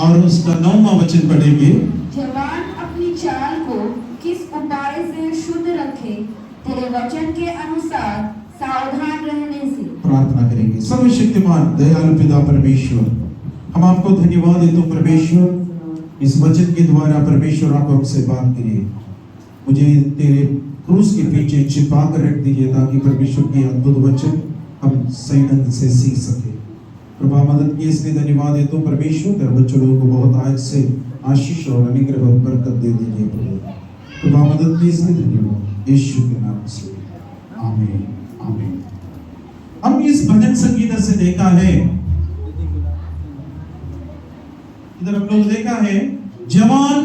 और उसका 9वां वचन पढ़ेंगे। जवान अपनी चाल को किस उपाय से शुद्ध रखे, तेरे वचन के अनुसार सावधान रहने से। प्रार्थना करेंगे। सर्वशक्तिमान दयालु पिता परमेश्वर, हम आपको धन्यवाद देते हैं परमेश्वर, इस वचन के द्वारा परमेश्वर आप हमसे बात करिए। मुझे तेरे क्रूस के पीछे छिपा कर रख दीजिए ताकि परमेश्वर की अद्भुत वचन हम सही ढंग से सीख सके। कृपा मदद की इसलिए धन्यवाद देता हूँ परमेश्वर, तेरे बच्चों को बहुत आज से आशीष और अनुग्रह और बरकत दे दीजिए प्रभु। कृपा मदद की इसलिए धन्यवाद, यीशु के नाम से आमीन आमीन। हम इस भजन संगीत से देखा है, इधर हम लोग देखा है, जवान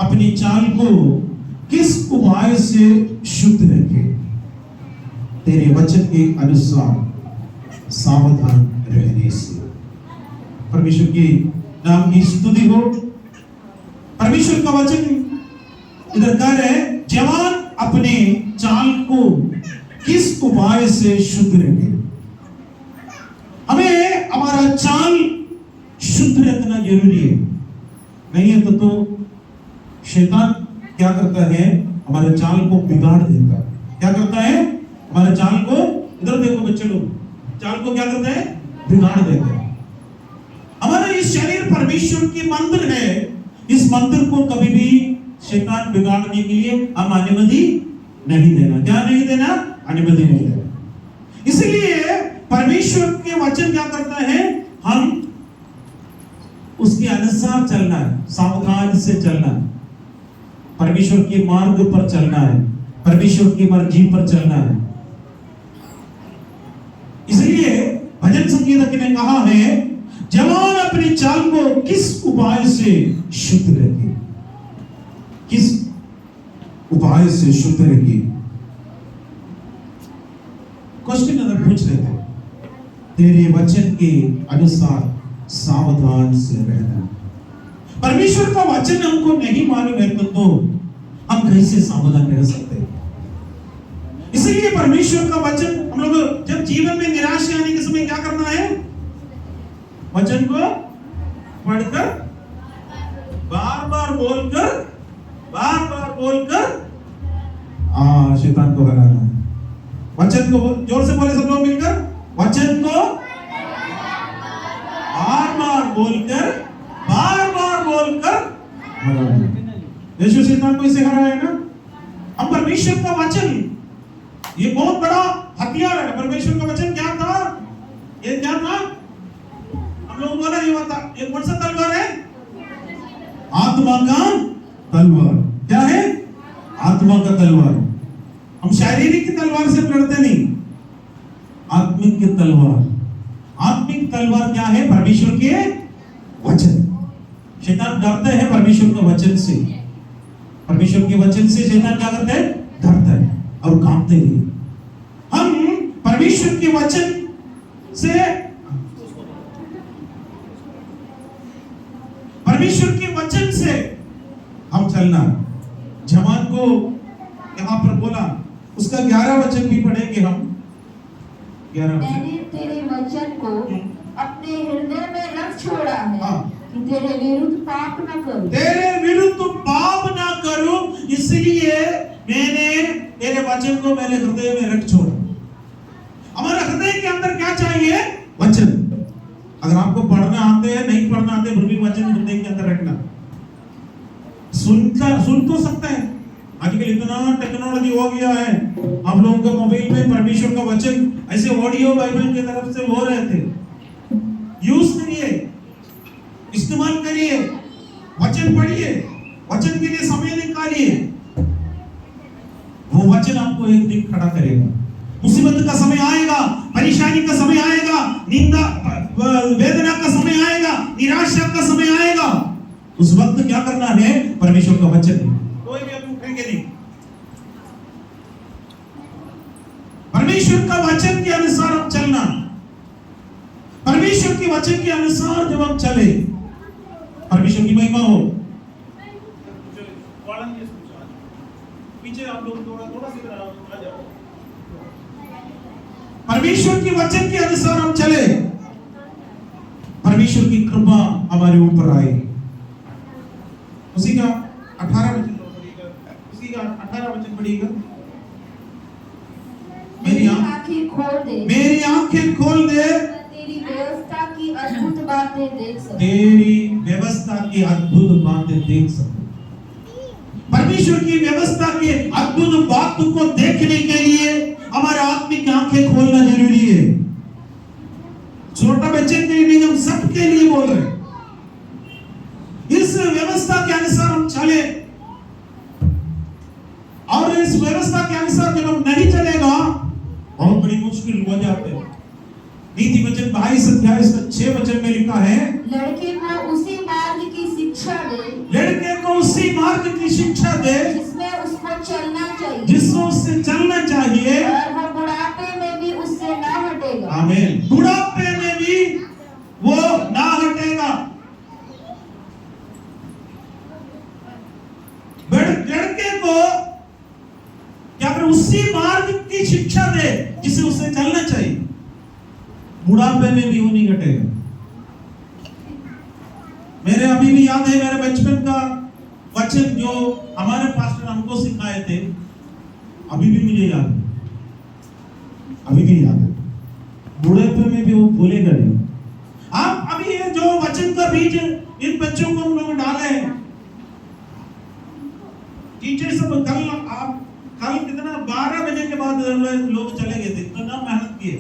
अपनी चाल को किस उपाय से शुद्ध रखे, तेरे वचन के अनुसार सावधान रहने से। परमेश्वर की नाम की स्तुति हो। परमेश्वर का वचन इधर कह रहे हैं, जवान अपने चाल को किस उपाय से शुद्ध रखे। हमें हमारा चाल शुद्ध रखना जरूरी है, नहीं है तो शैतान क्या करता है, हमारे चाल को बिगाड़ देता है। क्या करता है, हमारे चाल को, इधर देखो बच्चे लोग, चाल को क्या करता है, बिगाड़ देता है। हमारा इस शरीर परमेश्वर की मंदिर है, इस मंदिर को कभी भी शैतान बिगाड़ने के लिए हम अनुमति नहीं देना। क्या नहीं देना, अनुमति नहीं देना। इसलिए परमेश्वर के वचन क्या करता है, हम उसके अनुसार चलना है, सावधान से चलना है, परमेश्वर के मार्ग पर चलना है, परमेश्वर की मर्जी पर चलना है। इसलिए भजन संगीतक ने कहा है, जवान अपनी चाल को किस उपाय से शुद्ध रखे, किस उपाय से शुद्ध रखे। क्वेश्चन अगर पूछ रहे थे, तेरे वचन के अनुसार सावधान से रहना। परमेश्वर का वचन हमको नहीं मालूम है तो हम कैसे सावधान रह सकते हैं। इसलिए परमेश्वर का वचन हम लोग जब जीवन में निराशा आने के समय क्या करना है, वचन को पढ़कर बार बार बोलकर शैतान को हराना है। वचन को जोर से बोले सब लोग मिलकर, वचन को बार बार बोलकर यीशु शैतान को इसे हराया ना। अब परमेश्वर का वचन ये बहुत बड़ा हथियार है। परमेश्वर का वचन क्या था, ये क्या था, हम लोग बोला ये बता, ये कौन सा तलवार है, आत्मा का तलवार। क्या है, आत्मा का तलवार। हम शारीरिक तलवार से लड़ते नहीं, आत्मिक की तलवार। आत्मिक तलवार क्या है, परमेश्वर के वचन। शैतान डरता है परमेश्वर के वचन से, परमेश्वर के वचन से शैतान क्या करता है, डरता है और कांपते हैं। हम परमेश्वर के वचन से, परमेश्वर के वचन से हम चलना। जवान को यहां पर बोला, उसका 11 वचन भी पढ़ेंगे हम। 11 मैंने तेरे वचन को अपने हृदय में रख छोड़ा है कि तेरे विरुद्ध पाप न करूं। तेरे विरुद्ध पाप ना करूं, इसलिए मैंने तेरे वचन को मेरे हृदय में रख छोड़ा। हमारे हृदय के अंदर क्या चाहिए, वचन। अगर आपको पढ़ना आते हैं, नहीं पढ़ना आते, फिर भी वचन हृदय के अंदर रखना। सुन तो सकते हैं, आजकल इतना टेक्नोलॉजी हो गया है, हम लोगों के मोबाइल में परमेश्वर का वचन ऐसे ऑडियो बाइबल की तरफ से हो रहे थे। यूज करिए, इस्तेमाल करिए, वचन पढ़िए, वचन के लिए समय निकालिए। वो वचन आपको एक दिन खड़ा करेगा। मुसीबत का समय आएगा, परेशानी का समय आएगा, निंदा वेदना का समय आएगा, निराशा का समय आएगा, उस वक्त क्या करना है, परमेश्वर का वचन। कोई भी आप उठेंगे नहीं, परमेश्वर का वचन के अनुसार हम चलना। परमेश्वर के वचन के अनुसार जब हम चले, परमेश्वर की महिमा हो। पीछे आप लोग थोड़ा सा आ जाओ। परमेश्वर के वचन के अनुसार हम चले, परमेश्वर की कृपा हमारे ऊपर आए, उसी का 18 वचन पढ़िएगा, उसी का 18 वचन पढ़िएगा। मेरी आंखें खोल दे, मेरी आंखें खोल दे, तेरी व्यवस्था की अद्भुत बातें देख सकूं। तेरी व्यवस्था की अद्भुत बातें देख सकूं। परमेश्वर की व्यवस्था की अद्भुत बातों को देखने के लिए हमारे आत्मिक आंखें खोलना जरूरी है। छोटा बच्चे के लिए नहीं, हम सबके लिए बोल रहे हैं। इस व्यवस्था के अनुसार हम चले, और इस व्यवस्था के अनुसार जब हम नहीं चलेगा बहुत बड़ी मुश्किल हो जाते हैं। नीति वचन 22 अध्याय इसका 6 वचन में लिखा है, लड़के को उसी मार्ग की शिक्षा दे, लड़के को उसी मार्ग की शिक्षा दे जिसमें उसको चलना चाहिए, जिससे उससे चलना चाहिए, और वो बुढ़ापे में भी उससे ना हटेगा। आमीन। बुढ़ापे में भी वो ना हटेगा। लड़के को क्या कर उसी मार्ग की शिक्षा दे जिसे उसे चलना चाहिए, बुढ़ापे में भी वो नहीं घटेगा। मेरे अभी भी याद है मेरे बचपन का वचन जो हमारे पास्टर हमको सिखाए थे, अभी भी मुझे याद है, अभी भी याद है। बुढ़ापे में भी वो भूलेगा नहीं। आप अभी ये जो वचन का बीज इन बच्चों को हम लोग डाले हैं, टीचर सब कल कितना 12 बजे के बाद लोग चले गए थे, इतना मेहनत किए,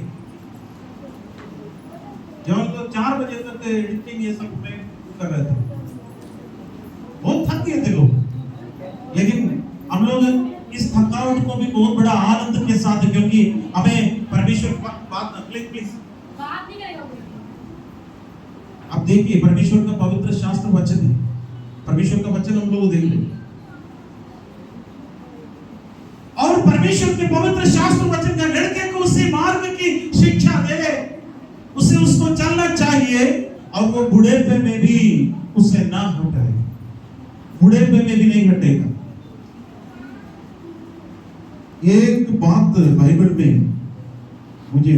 जब तो 4 बजे तक एडिटिंग ये सब में कर रहे थे, बहुत थक गए थे लोग। लेकिन हम लोग इस थकावट को भी बहुत बड़ा आनंद के साथ, क्योंकि हमें परमेश्वर बात प्लीज बात नहीं करेगा। अब देखिए परमेश्वर का पवित्र शास्त्र वचन है, परमेश्वर का वचन हम लोग देख लें, और परमेश्वर के पवित्र शास्त्र वचन का लड़के को उसी मार्ग की शिक्षा दे, उसे उसको चलना चाहिए, और वो बुढ़ेपे में भी उसे ना हटाए, बुढ़ेपे में भी नहीं हटेगा। एक बात बाइबल में मुझे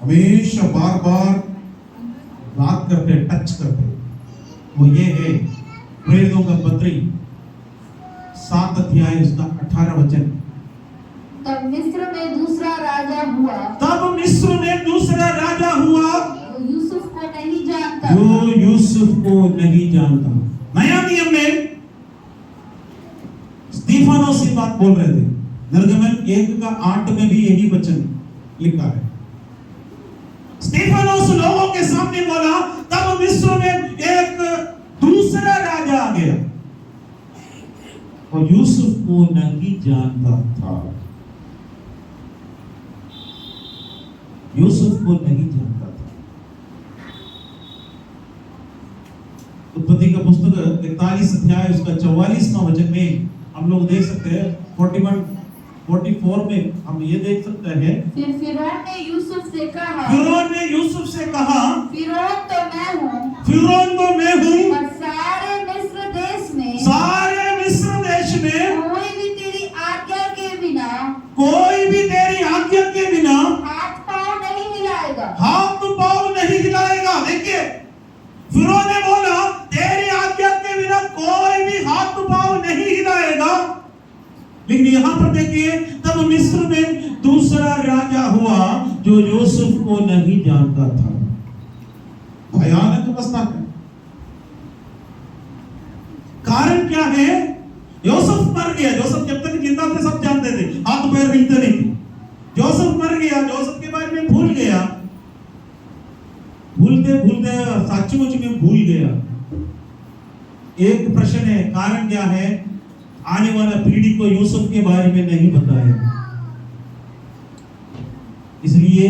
हमेशा बार बार बात करते, टच करते, वो ये है प्रेरितों का पत्री 7 अध्याय उसका 18 वचन। तब मिस्र में दूसरा राजा हुआ, तब मिस्र में दूसरा राजा हुआ, यूसुफ को नहीं जानता, जो यूसुफ को नहीं जानता। नया नियम में स्टीफानोस से बात बोल रहे थे, निर्गमन 1:8 में भी यही वचन लिखा है। स्टीफानोस लोगों के सामने बोला, तब मिस्र में एक दूसरा राजा आ गया और यूसुफ को नहीं जानता था, यूसुफ को नहीं जानता था। उत्पत्ति का पुस्तक 41 अध्याय उसका 44वां वचन में हम लोग देख सकते हैं, 44 में हम ये देख सकते हैं, फिर फिरौन ने यूसुफ से कहा, फिरौन ने यूसुफ से कहा, फिरौन तो मैं हूँ, फिरौन तो मैं हूँ, और सारे मिस्र देश में कोई भी तेरी आज्ञा के बिना, कोई भी तेरी आज्ञा के बिना हाथ पांव नहीं हिलाएगा, हाथ पांव नहीं हिलाएगा। देखिए फिरौन ने बोला तेरी आज्ञा के बिना कोई भी हाथ पांव नहीं हिलाएगा, लेकिन यहाँ पर देखिए तब मिस्र में दूसरा राजा हुआ जो यूसुफ को नहीं जानता था। भयानक अवस्था है। कारण क्या है? यूसुफ मर गया। यूसुफ जब तक जिंदा थे सब जानते थे, हाथ पैर हिलते नहीं थे। यूसुफ मर गया, यूसुफ के बारे में भूल गया, भूलते भूलते सचमुच में भूल गया। एक प्रश्न है, कारण क्या है? आने वाला पीढ़ी को यूसुफ के बारे में नहीं बताया, इसलिए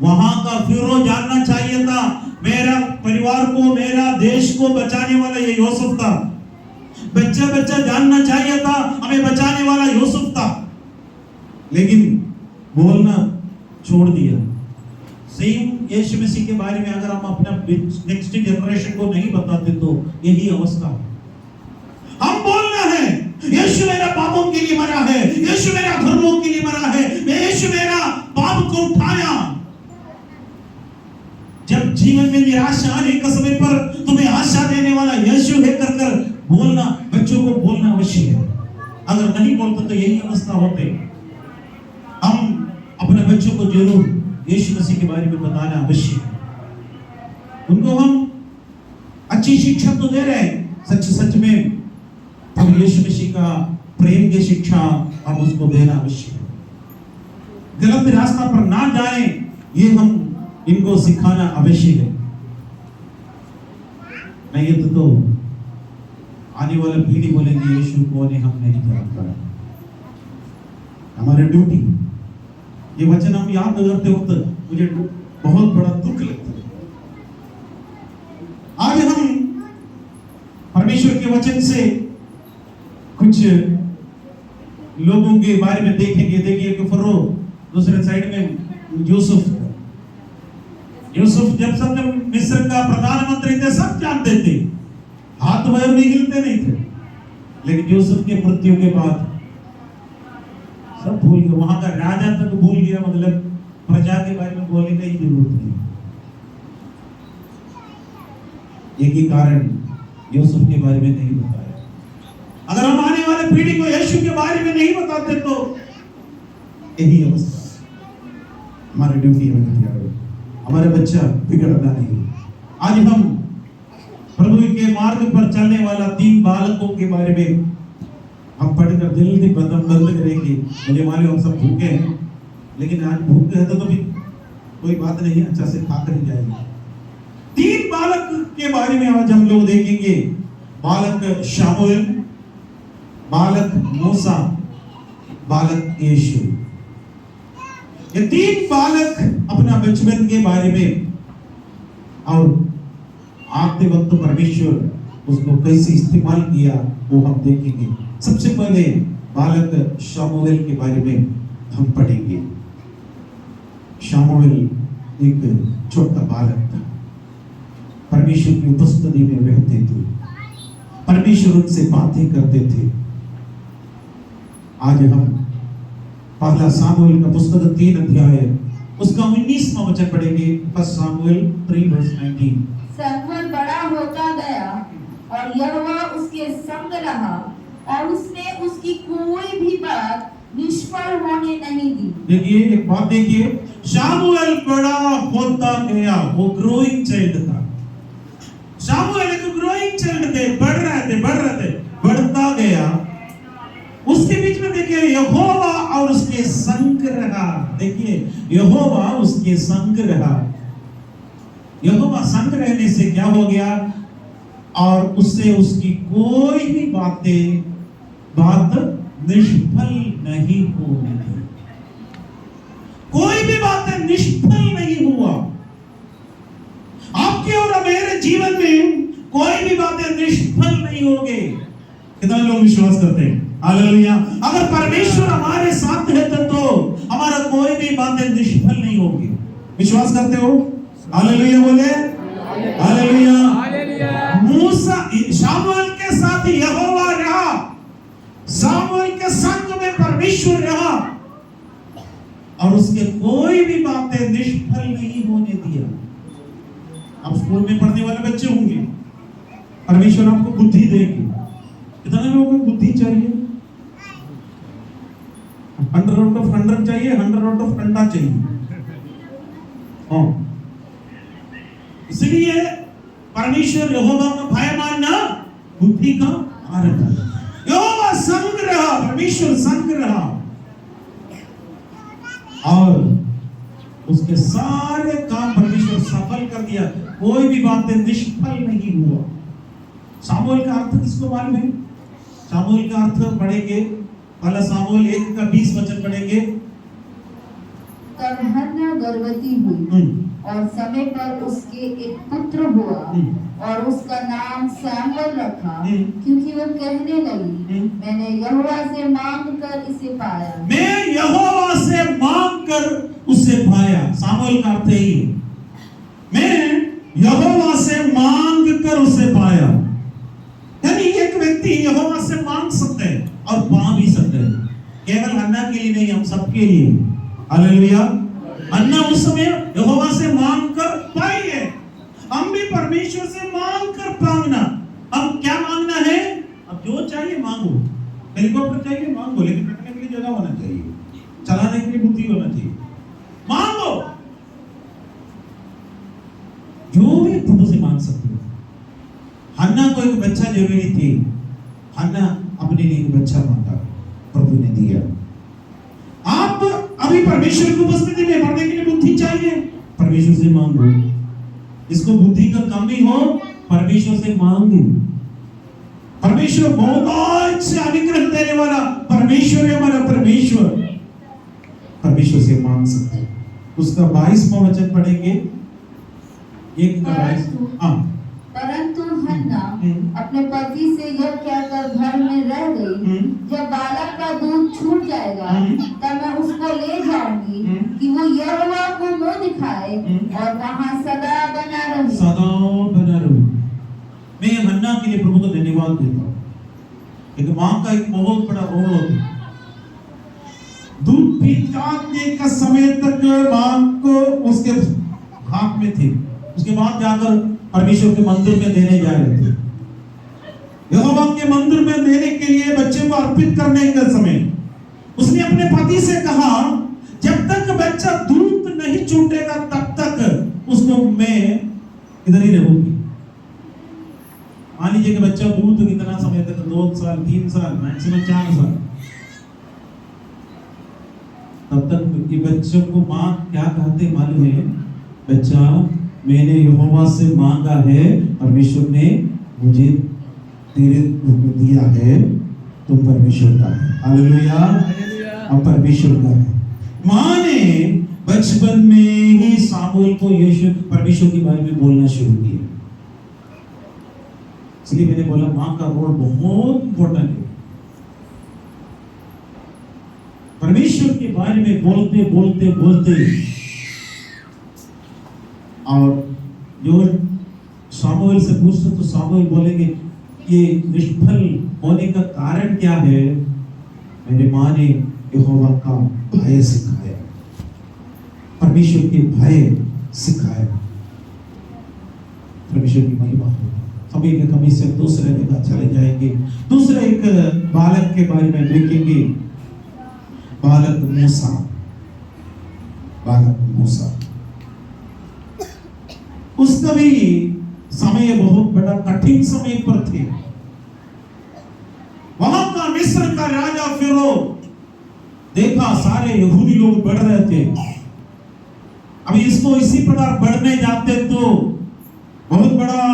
वहां का फिरौन जानना चाहिए था मेरा परिवार को, मेरा देश को बचाने वाला ये यूसुफ था। बच्चा बच्चा जानना चाहिए था हमें बचाने वाला यूसुफ था, लेकिन बोलना छोड़ दिया। सेम यीशु मसीह के बारे में अगर हम अपना नेक्स्ट जनरेशन को नहीं बताते तो यही अवस्था है। हम बोलना है यीशु मेरा पापों के लिए मरा है, यीशु मेरा धर्मों के लिए मरा है, यीशु मेरा पाप को उठाया। जब जीवन में निराशा आने का समय पर तुम्हें आशा देने वाला यीशु है कर कर बोलना, बच्चों को बोलना अवश्य है। अगर नहीं बोलते तो यही अवस्था होते। हम अपने बच्चों को जरूर यीशु मसीह के बारे में बताना अवश्य है। उनको हम अच्छी शिक्षा तो दे रहे हैं, सच सच में हम यीशु मसीह का प्रेम की शिक्षा हम उसको देना अवश्य है। गलत रास्ता पर ना जाएं, ये हम इनको सिखाना अवश्य है। नहीं तो आने वाला पीढ़ी बोलेंगे यीशु कौन है, हम नहीं जानता। हमारी ड्यूटी, ये वचन हम याद करते वक्त मुझे बहुत बड़ा दुख लगता है। आज हम परमेश्वर के वचन से कुछ लोगों के बारे में देखेंगे। देखिए कि फरो, दूसरे साइड में यूसुफ जब सब मिस्र का प्रधानमंत्री थे, सब जानते थे, हाथ पैर नहीं हिलते नहीं थे। लेकिन यूसुफ के मृत्यु के बाद सब भूल गए, वहां का राजा तक भूल गया, मतलब प्रजा के बारे में बोलने की जरूरत नहीं। एक ही कारण यूसुफ के बारे में नहीं बताया। अगर हम आने वाले पीढ़ी को यीशु के बारे में नहीं बताते तो यही अवस्था। हमारी ड्यूटी है हमारे बच्चा बिगड़ना नहीं। आज हम प्रभु के मार्ग पर चलने वाला 3 बालकों के बारे में हम पढ़कर जल्दी बंद करेंगे। मुझे मालूम हम सब भूखे हैं, लेकिन आज भूखे हैं तो भी कोई बात नहीं, अच्छा से खाकर ही जाएंगे। 3 बालक के बारे में आज हम लोग देखेंगे। बालक शामुएल, बालक मूसा, बालक यीशु। ये 3 बालक अपना बचपन के बारे में और आते वक्त परमेश्वर उसको कैसे इस्तेमाल किया वो हम देखेंगे। सबसे पहले बालक शामुएल के बारे में हम पढ़ेंगे। शामुएल एक छोटा बालक था, परमेश्वर की उपस्थिति में रहते थे, परमेश्वर उनसे बातें करते थे। आज हम पहला सामुएल का पुस्तक 3 अध्याय उसका 19वां वचन पढ़ेंगे। फर्स्ट सामुएल 3:19। शमूएल बड़ा होता गया और यहोवा उसके संग रहा और उसने उसकी कोई भी बात निष्फल होने नहीं दी। देखिए एक बात देखिए, शामुएल बड़ा होता गया, वो ग्रोइंग चाइल्ड था। शामुएल एक ग्रोइंग चाइल्ड थे, बढ़ रहे थे, बढ़ता गया। उसके बीच में देखिए यहोवा और उसके संग रहा। देखिए यहोवा उसके संग रहा। यहोवा संग रहने से क्या हो गया, और उससे उसकी कोई भी बात निष्फल नहीं होगी। कोई भी बातें निष्फल नहीं हुआ। आपके और मेरे जीवन में कोई भी बातें निष्फल नहीं होगी। कितने लोग विश्वास करते हैं? हालेलुया। अगर परमेश्वर हमारे साथ है तो हमारा कोई भी बातें निष्फल नहीं होगी। विश्वास करते हो? हालेलुया बोले। हालेलुया। मूसा शामुएल के साथ यहोवा रहा, शामुएल के संग में परमेश्वर रहा और उसके कोई भी बातें निष्फल नहीं होने दिया। आप स्कूल में पढ़ने वाले बच्चे होंगे, परमेश्वर आपको बुद्धि देगी। कितने लोगों को बुद्धि चाहिए? 100 आउट ऑफ 100 चाहिए, 100 आउट ऑफ 100 चाहिए। इसलिए परमेश्वर यहोवा का भय मानना बुद्धि का आरंभ है। यहोवा संग रहा, परमेश्वर संग रहा और उसके सारे काम परमेश्वर सफल कर दिया। कोई भी बातें निष्फल नहीं हुआ। सामुएल का अर्थ किसको मालूम है? सामुएल का अर्थ पढ़ेंगे, पहला सामुएल 1 का 20 वचन पढ़ेंगे। तब हन्ना गर्भवती हुई और समय पर उसके एक पुत्र हुआ और उसका नाम सैमुएल रखा, क्योंकि वो कहने लगी, मैंने यहोवा से मांग कर इसे पाया। मैं यहोवा से मांग कर उसे पाया। सामुएल का अर्थ यही है, मैं यहोवा से मांग कर उसे पाया। यानी एक व्यक्ति यहोवा से मांग सकते हैं और पा भी सकते हैं। केवल हन्ना के लिए नहीं, हम सबके लिए। हालेलुया। हन्ना उस समय यहोवा से मांग कर पाई है परमेश्वर से मांग कर मांगना। अब क्या मांगना है? अब जो चाहिए मांगो। हेलीकॉप्टर चाहिए मांगो, लेकिन रखने के लिए जगह होना चाहिए, चलाने के लिए बुद्धि होना चाहिए। मांगो, जो भी प्रभु से मांग सकते हो। हन्ना को एक बच्चा जरूरी थी, हन्ना अपने लिए एक बच्चा मांगा, प्रभु ने दिया। आप अभी परमेश्वर की उपस्थिति में पढ़ने के लिए बुद्धि चाहिए, परमेश्वर से मांगो। इसको बुद्धि का कमी हो, परमेश्वर से मांगो। परमेश्वर बहुत से अनुग्रह देने वाला परमेश्वर है, हमारा परमेश्वर। परमेश्वर से मांग सकते हैं। उसका 22वां वचन पढ़ेंगे, एक का 22। परंतु हन्ना अपने पति से यह कहकर घर में रह गई, जब बालक का दूध छूट जाएगा तब मैं उसको ले जाऊंगी कि वो यहोवा को मुंह दिखाए और वहां सदा बना रहे। सदा बना रहे। मैं हन्ना के लिए प्रभु को धन्यवाद देता हूँ। एक माँ का एक बहुत बड़ा रोल होता है। दूध पीने का समय तक माँ को उसके हाथ में थी, उसके बाद जाकर परमेश्वर के मंदिर में देने जा रहे थे। यहोवा के मंदिर में देने के लिए बच्चे को अर्पित करने का समय उसने अपने पति से कहा, जब तक बच्चा दूध नहीं छूटेगा तब तक उसको मैं इधर ही रहूंगी। मान लीजिए कि बच्चा दूध कितना समय तक, 2 साल 3 साल मैक्सिमम 4 साल, तब तक ये बच्चों को माँ क्या कहते मालूम है? बच्चा मैंने यहोवा से मांगा है, परमेश्वर ने मुझे तेरे रूप में दिया है, तुम परमेश्वर का है। हालेलुया, अब परमेश्वर का है। माँ ने बचपन में ही सामुएल को यीशु परमेश्वर के बारे में बोलना शुरू किया। इसलिए मैंने बोला माँ का रोल बहुत इंपॉर्टेंट है। परमेश्वर के बारे में बोलते बोलते बोलते, और जो सामुएल से पूछते तो सामुएल बोलेंगे ये निष्फल होने का कारण क्या है? मेरे माँ ने यहोवा का भय सिखाया, परमेश्वर के भय सिखाया। परमेश्वर की महिमा हो। कभी के कभी से दूसरे जगह चले जाएंगे। दूसरे एक बालक के बारे में देखेंगे, बालक मूसा। बालक मूसा, उसका भी समय बहुत बड़ा कठिन समय पर थे। वहां का मिस्र का राजा फिरो देखा सारे यहूदी लोग बढ़ रहे थे। अभी इसको इसी प्रकार बढ़ने जाते तो बहुत बड़ा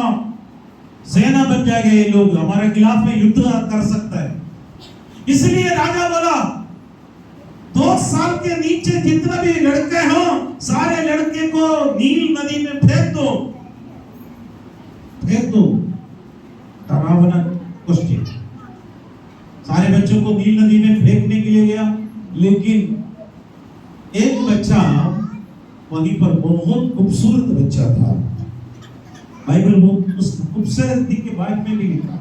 सेना बन जाएगा, ये लोग हमारे खिलाफ में युद्ध कर सकता है। इसलिए राजा बोला 2 साल के नीचे जितने भी लड़के हो सारे लड़के को नील नदी में फेंक दो, फेंक दो। डरावना क्वेश्चन। सारे बच्चों को नील नदी में फेंकने के लिए गया, लेकिन एक बच्चा वहीं पर बहुत खूबसूरत बच्चा था। बाइबल वो उस खूबसूरती के बारे में भी लिखा।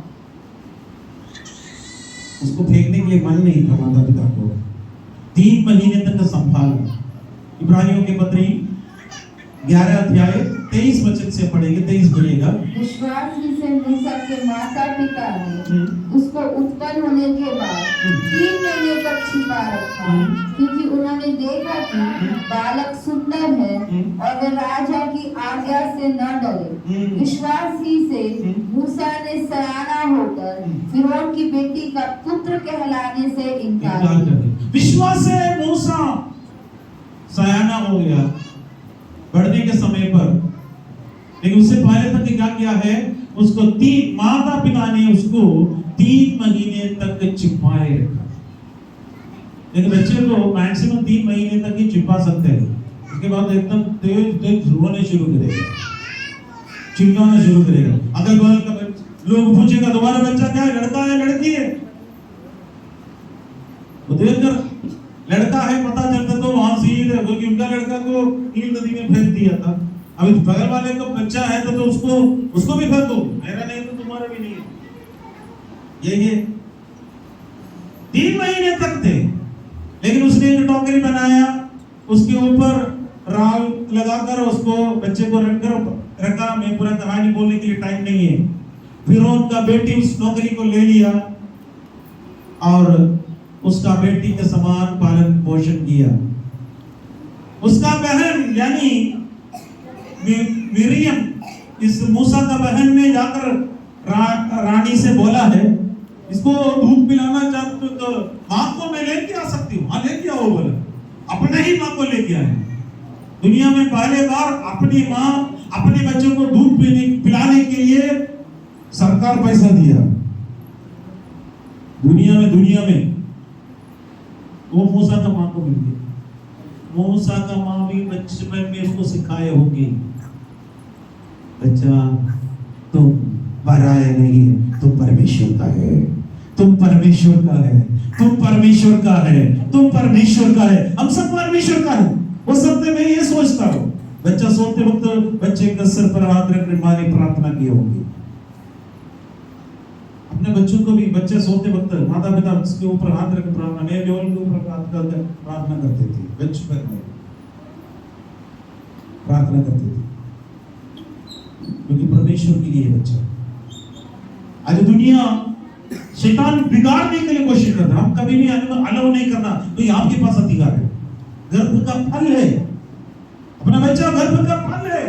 उसको फेंकने के लिए मन नहीं था माता पिता को। 3 महीने तक संभाला। इब्रानियों के पत्री 11 अध्याय 23 वचन से पढ़ेंगे, 23 पढ़ेगा। विश्वास ही से मूसा के माता पिता ने उसको उत्पन्न होने के बाद 3 महीने तक छिपा रखा, क्योंकि उन्होंने देखा कि बालक सुंदर है और वे राजा की आज्ञा से न डरे। विश्वास ही से मूसा ने सयाना होकर फिरौन की बेटी का पुत्र कहलाने से इनकार कर दिया। विश्वास से मूसा सयाना हो गया बढ़ने के समय पर, लेकिन उससे पहले तक क्या किया है? उसको 3 माता पिता ने उसको 3 महीने तक छिपाए रखा। लेकिन बच्चे को मैक्सिमम 3 महीने तक ही छिपा सकते हैं। उसके बाद एकदम तेज तेज रोने शुरू करेगा, चिल्लाना शुरू करेगा। अगल बगल का लोग पूछेगा तुम्हारा बच्चा क्या है, लड़का है लड़की है? वो देखकर लड़का है पता चलता तो वहां से ही है, क्योंकि उनका लड़का को नील नदी में फेंक दिया था। अभी बगल वाले का बच्चा है तो उसको भी फेंक दो, मेरा नहीं तो तुम्हारा भी नहीं है। ये 3 महीने तक थे, लेकिन उसने एक टोकरी बनाया, उसके ऊपर राल लगाकर उसको बच्चे को रखकर रखा। मैं पूरा कहानी बोलने के लिए टाइम नहीं है। फिरौन का बेटी उस नौकरी को ले लिया और उसका बेटी के समान पालन पोषण किया। उसका बहन यानी मिरियम, इस मूसा का बहन ने जाकर रानी से बोला है, इसको दूध पिलाना चाहते हो तो माँ को मैं लेके आ सकती हूँ। हाँ लेके आओ बोला। अपने ही माँ को लेके आए। दुनिया में पहले बार अपनी माँ अपने बच्चों को दूध पिलाने के लिए सरकार पैसा दिया। दुनिया में वो मूसा का माँ को मिल गया। मूसा का माँ भी बचपन में उसको सिखाए होगी, बच्चा तुम पराया नहीं है, तुम परमेश्वर का है, तुम परमेश्वर का है, तुम परमेश्वर का है, तुम परमेश्वर का है, हम सब परमेश्वर का है। वो सब मैं ये सोचता हूँ। बच्चा सोते वक्त बच्चे के सर पर हाथ रखकर माँ ने प्रार्थना की होगी। अपने बच्चों को भी बच्चे सोते वक्त माता पिता उसके ऊपर हाथ रख प्रार्थना, मैं भी उनके ऊपर प्रार्थना करते थे। बचपन में प्रार्थना करते थे क्योंकि परमेश्वर के लिए बच्चा। आज दुनिया शैतान बिगाड़ने के लिए कोशिश करता है। हम कभी भी अलाउ नहीं करना। तो ये आपके पास अधिकार है, गर्भ का फल है, अपना बच्चा गर्भ का फल है।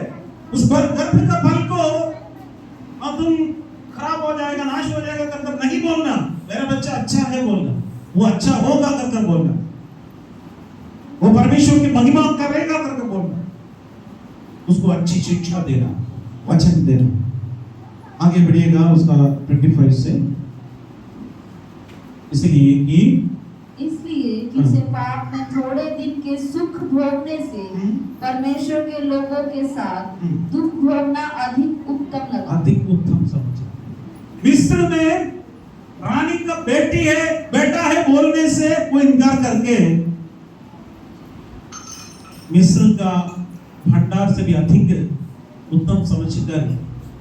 उस गर्भ का फल को अब तुम खराब हो जाएगा, नाश हो जाएगा कर नहीं बोलना। मेरा बच्चा अच्छा है बोलना, वो अच्छा होगा कर बोलना, वो परमेश्वर की महिमा करेगा कर बोलना, उसको अच्छी शिक्षा देना, वचन देना। आगे बढ़िएगा उसका 25 से। इसलिए कि उसे पाप में थोड़े दिन के सुख भोगने से परमेश्वर के लोगों के साथ दुख भोगना अधिक उत्तम लगा। अधिक उत्तम समझा। मिस्र में रानी का बेटा है बोलने से वो इनकार करके मिस्र का भंडार से भी अधिक उत्तम समझकर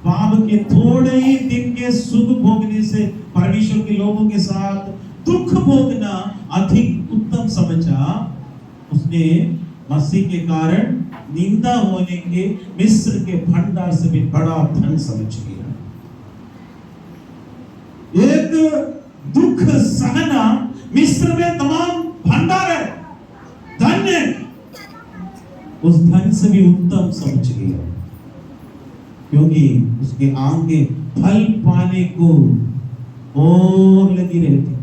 पाप के थोड़े ही दिन के सुख भोगने से परमेश्वर के लोगों के साथ दुख भोगना अधिक उत्तम समझा। उसने मसीह के कारण निंदा होने के मिस्र के भंडार से भी बड़ा धन समझ लिया। एक दुख सहना मिस्र में तमाम भंडार है, धन है, उस धन से भी उत्तम समझ लिया क्योंकि उसके आगे फल पाने को और लगी रहती थी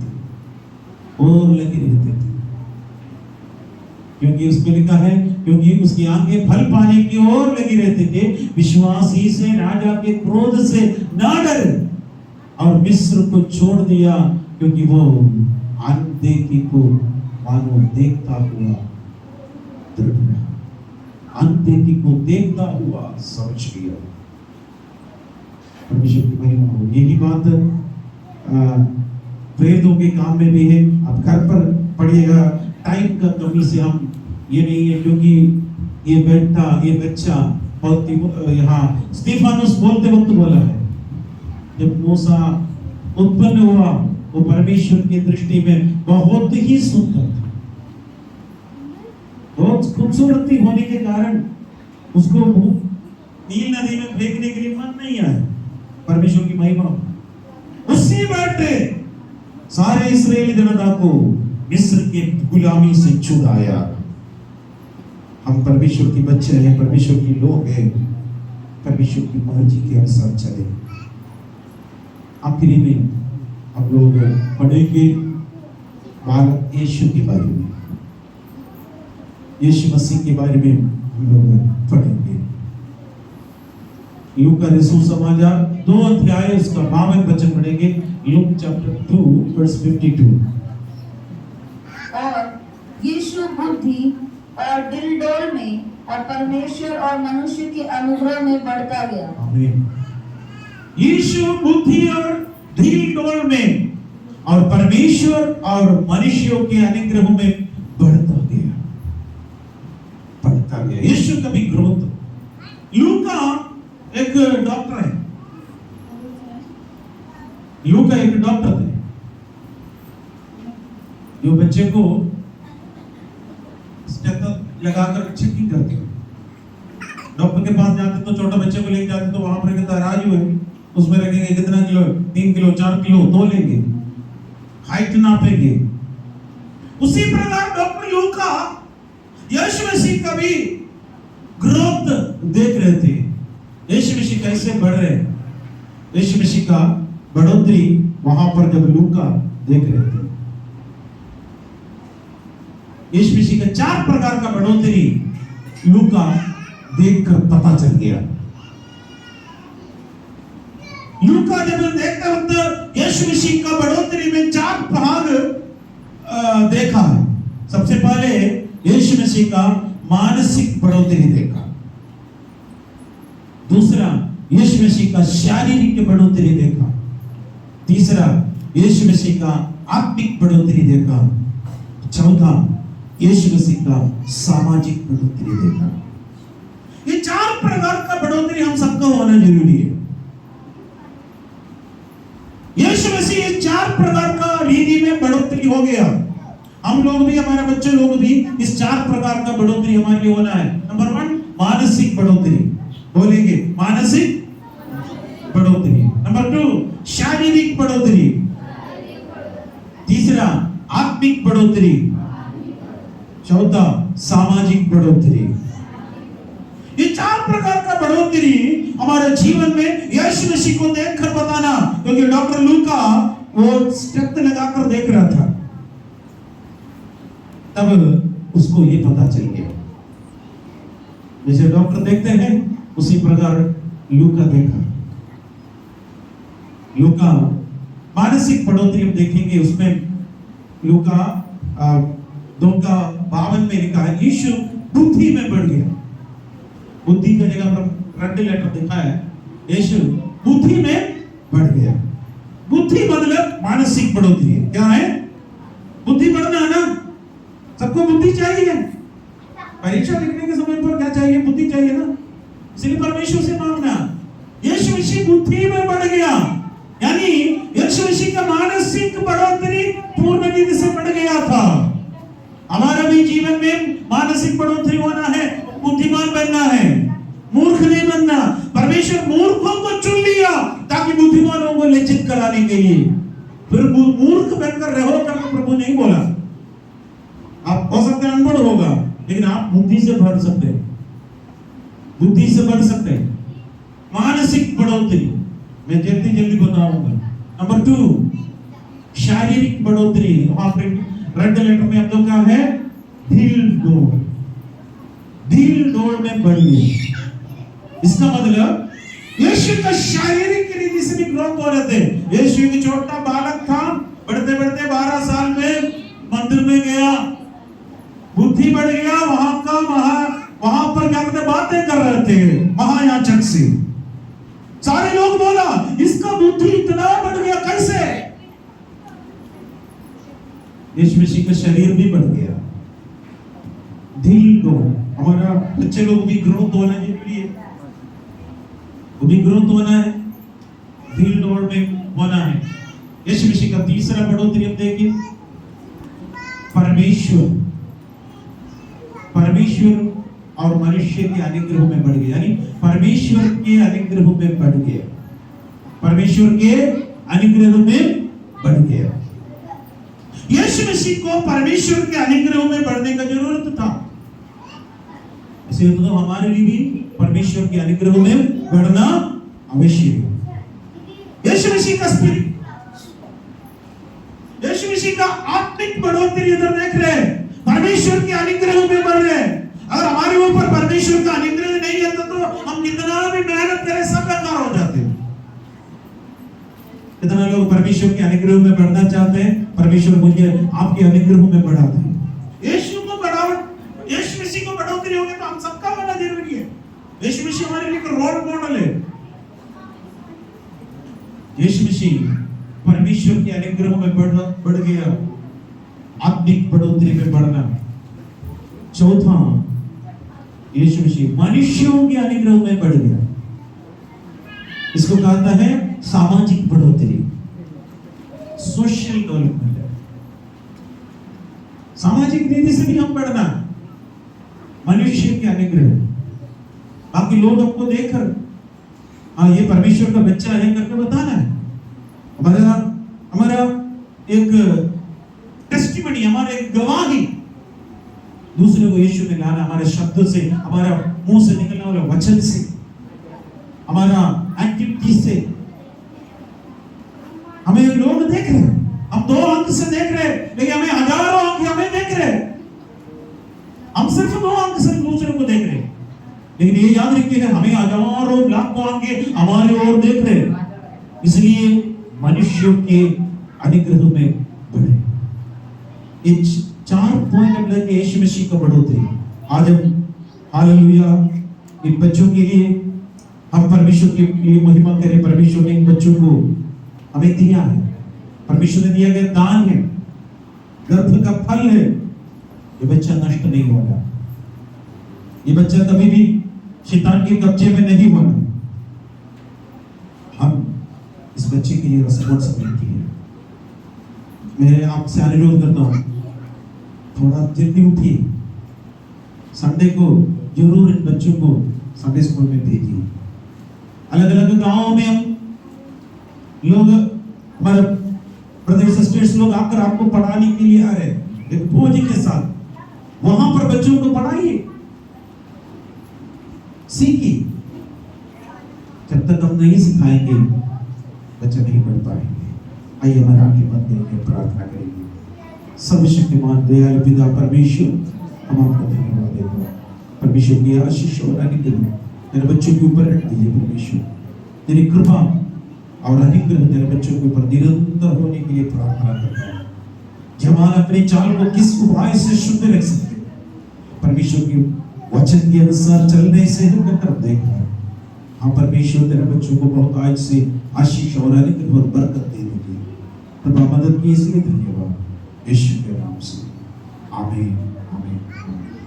क्योंकि उसमें लिखा है क्योंकि उसकी आंखें फल पाने की ओर लगी रहते थे। विश्वासी से राजा के क्रोध से ना डरे और मिस्र को छोड़ दिया क्योंकि वो अनदेखी को मानो देखता हुआ दृढ़ रहा। अनदेखी को देखता हुआ समझ लिया। परमेश्वर की महिमा हो। यही बात प्रेरितों के काम में भी है। आप घर पर पढ़िएगा। टाइम का कमी से हम ये नहीं है क्योंकि ये बच्चा बहुत यहाँ स्टीफानस बोलते वक्त बोला है जब मूसा उत्पन्न हुआ वो परमेश्वर की दृष्टि में बहुत ही सुंदर था। बहुत खूबसूरती होने के कारण उसको नील नदी में फेंकने के लिए मन नहीं आया। परमेश्वर की महिमा। उसी बैठे सारे इस्राएली जनता को मिस्र के गुलामी से छुड़ाया। हम परमेश्वर के बच्चे हैं, परमेश्वर के लोग हैं, परमेश्वर की मर्जी के अनुसार चले। आखिरी में हम लोग पढ़ेंगे बालक यीशु के बारे में, यीशु मसीह के बारे में हम लोग पढ़ेंगे। लूका का रसूल समाचार 2 अध्याय उसका 52 वचन पढ़ेंगे। Luke chapter 2 verse 52। और यीशु बुद्धि और दिलडोल में और परमेश्वर और मनुष्य के अनुग्रह में बढ़ता गया। आमीन। यीशु बुद्धि और दिलडोल में और परमेश्वर और मनुष्यों के अनुग्रह में बढ़ता गया। यीशु का भी ग्रोथ। लूका एक डॉक्टर है। लूका एक डॉक्टर है जो बच्चे को लगाकर चेकिंग करते हैं। डॉक्टर के पास जाते तो छोटे बच्चे को लेके जाते तो वहां पर कहता राजू है, उसमें रखेंगे कितना किलो, 3 किलो 4 किलो तोलेंगे, हाइट नापेंगे। उसी प्रकार डॉक्टर लूका यीशु मसीह का भी ग्रोथ देख रहे थे, यीशु मसीह कैसे बढ़ रहे, यीशु मसीह का बढ़ोतरी वहां पर जब लूका देख रहे थे। यीशु मसीह का 4 प्रकार का बढ़ोतरी लूका देखकर पता चल गया। लूका जब देखते वक्त यीशु मसीह का बढ़ोतरी में 4 भाग देखा है। सबसे पहले यीशु मसीह का मानसिक बढ़ोतरी देखा, दूसरा यीशु मसीह का शारीरिक बढ़ोतरी देखा, तीसरा यीशु मसीह का आत्मिक बढ़ोतरी देखा, चौथा यीशु मसीह का सामाजिक बढ़ोतरी देखा। ये 4 प्रकार का बढ़ोतरी हम सबको होना जरूरी है। यीशु मसीह ये 4 प्रकार का रीति में बढ़ोतरी हो गया। हम लोग भी, हमारे बच्चे लोग भी इस 4 प्रकार का बढ़ोतरी हमारे लिए होना है। नंबर 1 मानसिक बढ़ोतरी, बोलेंगे मानसिक बढ़ोतरी। नंबर 2 शारीरिक बढ़ोतरी, तीसरा आत्मिक बढ़ोतरी, चौथा सामाजिक बढ़ोतरी। ये 4 प्रकार का बढ़ोतरी हमारे जीवन में यीशु मसीह को देखकर बताना, क्योंकि डॉक्टर लूका वो स्टेप लगाकर देख रहा था, तब उसको ये पता चल गया। जैसे डॉक्टर देखते हैं उसी प्रकार लूका देखा। लूका मानसिक बढ़ोतरी हम देखेंगे, उसमें लूका 2:52 में लिखा है यीशु बुद्धि में बढ़ गया। बुद्धि की जगह पर रेड लेटर लिखा है यीशु बुद्धि में बढ़ गया। बुद्धि मतलब मानसिक बढ़ोतरी है। क्या है? बुद्धि बढ़ना है ना, सबको बुद्धि चाहिए। परीक्षा लिखने के समय पर क्या चाहिए? बुद्धि चाहिए ना, इसलिए परमेश्वर से मांगना। यीशु मसीह बुद्धि में बढ़ गया, यानी यीशु मसीह का मानसिक बढ़ोतरी पूर्ण रीति से बढ़ गया था। हमारा भी जीवन में मानसिक बढ़ोतरी होना है, बुद्धिमान बनना है, मूर्ख नहीं बनना। परमेश्वर मूर्खों को चुन लिया ताकि बुद्धिमानों को लज्जित कराने के लिए। फिर मूर्ख बनकर रहो करके प्रभु नहीं बोला। आप हो सकते अनपढ़ होगा, लेकिन आप बुद्धि से बढ़ सकते हैं, बुद्धि से बढ़ सकते हैं। मानसिक बढ़ोतरी मैं जल्दी जल्दी बताऊंगा। नंबर 2 शारीरिक बढ़ोतरी, वहां पर रेड लेटर में हम लोग क्या है? ढील डोल, ढील डोल में बढ़ गया। इसका मतलब यीशु का शारीरिक रीति से भी ग्रोथ हो रहे थे। यीशु एक छोटा बालक था, बढ़ते बढ़ते 12 साल में मंदिर में गया, बुद्धि बढ़ गया। वहां पर क्या करते? बातें कर रहे थे महायाजक से। सारे लोग बोला इसका बुद्धि इतना बढ़ गया कैसे? यीशु मसीह का शरीर भी बढ़ गया। ढील डोल, हमारा बच्चे लोग भी ग्रोथ होना जरूरी है, वो भी ग्रोथ होना है, ढील डोल में होना है। यीशु मसीह का तीसरा बढ़ोतरी हम देखिए, परमेश्वर और मनुष्य के अनुग्रह में बढ़ गया, यानी परमेश्वर के अनुग्रह में बढ़ गया, परमेश्वर के अनुग्रह में बढ़ गया। यीशु मसीह को परमेश्वर के अनुग्रह में बढ़ने का जरूरत था, इसलिए तो हमारे लिए भी परमेश्वर के अनुग्रह में बढ़ना अवश्य है। यीशु मसीह का स्पिरिट, यीशु मसीह का आत्मिक बढ़ोतरी इधर देख रहे हैं, परमेश्वर के अनुग्रह में बढ़ रहे हैं। अगर हमारे ऊपर परमेश्वर का अनुग्रह नहीं है तो हम कितना भी मेहनत करें सब बेकार हो जाते हैं। कितना लोग परमेश्वर के अनुग्रह में बढ़ना चाहते हैं, परमेश्वर मुझे आपके अनुग्रह में बढ़ा दे। यीशु को बढ़ावट, यीशु मसीह को बढ़ोतरी होगी तो हम सबका होना जरूरी है। यीशु मसीह हमारे लिए रोल मॉडल है। यीशु मसीह परमेश्वर के अनुग्रह में बढ़ गया, आत्मिक बढ़ोतरी में बढ़ना। चौथा यीशु मसीह मनुष्यों के अनुग्रह में बढ़ गया, इसको कहता है सामाजिक बढ़ोतरी, सोशल डेवलपमेंट। सामाजिक नीति से भी हम बढ़ना, मनुष्य के अनुग्रह, बाकी लोग आपको देखकर हाँ ये परमेश्वर का बच्चा है करके बताना है। हमारा हमारा एक टेस्टिमनी, हमारा एक गवाही दूसरे को यीशु में लाना, हमारे शब्दों से, हमारा मुंह से निकलने वाले वचन से, हमारा एक्टिविटी से। हमें लोग देख रहे हैं, हम 2 अंक से देख रहे हैं, लेकिन हमें हजारों अंक हमें देख रहे हैं। हम सिर्फ 2 अंक से दूसरे को देख रहे हैं, लेकिन ये याद रखिएगा हमें हजारों लाखों अंक हमारे ओर देख रहे हैं। इसलिए मनुष्यों के अनुग्रह में बढ़े। ये 4 पॉइंट हम लेंगे यीशु मसीह का बढ़ोतरी। आज हम हालेलुया इन बच्चों के लिए हम परमेश्वर के लिए महिमा करें। परमेश्वर ने इन बच्चों को हमें दिया है, परमेश्वर ने दिया गया दान है, गर्भ का फल है। ये बच्चा नष्ट नहीं होगा, ये बच्चा कभी भी शैतान के कब्जे में नहीं होना। हम इस बच्चे के लिए रिस्पांसिबिलिटी है। मैं आपसे अनुरोध करता हूँ, थोड़ा जल्दी उठिए, संडे को जरूर इन बच्चों को संडे स्कूल में भेजिए। अलग अलग गांवों में हम लोग, हमारे ब्रदर सिस्टर्स लोग आकर आपको पढ़ाने के लिए आ रहे हैं एक बोझ के साथ। वहां पर बच्चों को पढ़ाइए, सीखिए। जब तक हम नहीं सिखाएंगे बच्चे नहीं पढ़ पाएंगे। आइए हमारे आंखें बंद करके प्रार्थना करेंगे। सर्वशक्तिमान दयालु पिता परमेश्वर, हम आपको धन्यवाद देते हैं। परमेश्वर की आशीष और अनुग्रह मेरे बच्चों के ऊपर रख दीजिए। परमेश्वर तेरी कृपा और अनुग्रह मेरे बच्चों के ऊपर निरंतर होने के लिए प्रार्थना करता हूँ। जवान अपने चाल को किस उपाय से शुद्ध रख सकते, परमेश्वर के वचन के अनुसार चलने से ही कर देखा। हाँ परमेश्वर तेरे बच्चों को बहुत आज से आशीष और अनुग्रह और बरकत देने की कृपा मदद की, इसलिए धन्यवाद। यीशु के नाम से आमीन आमीन।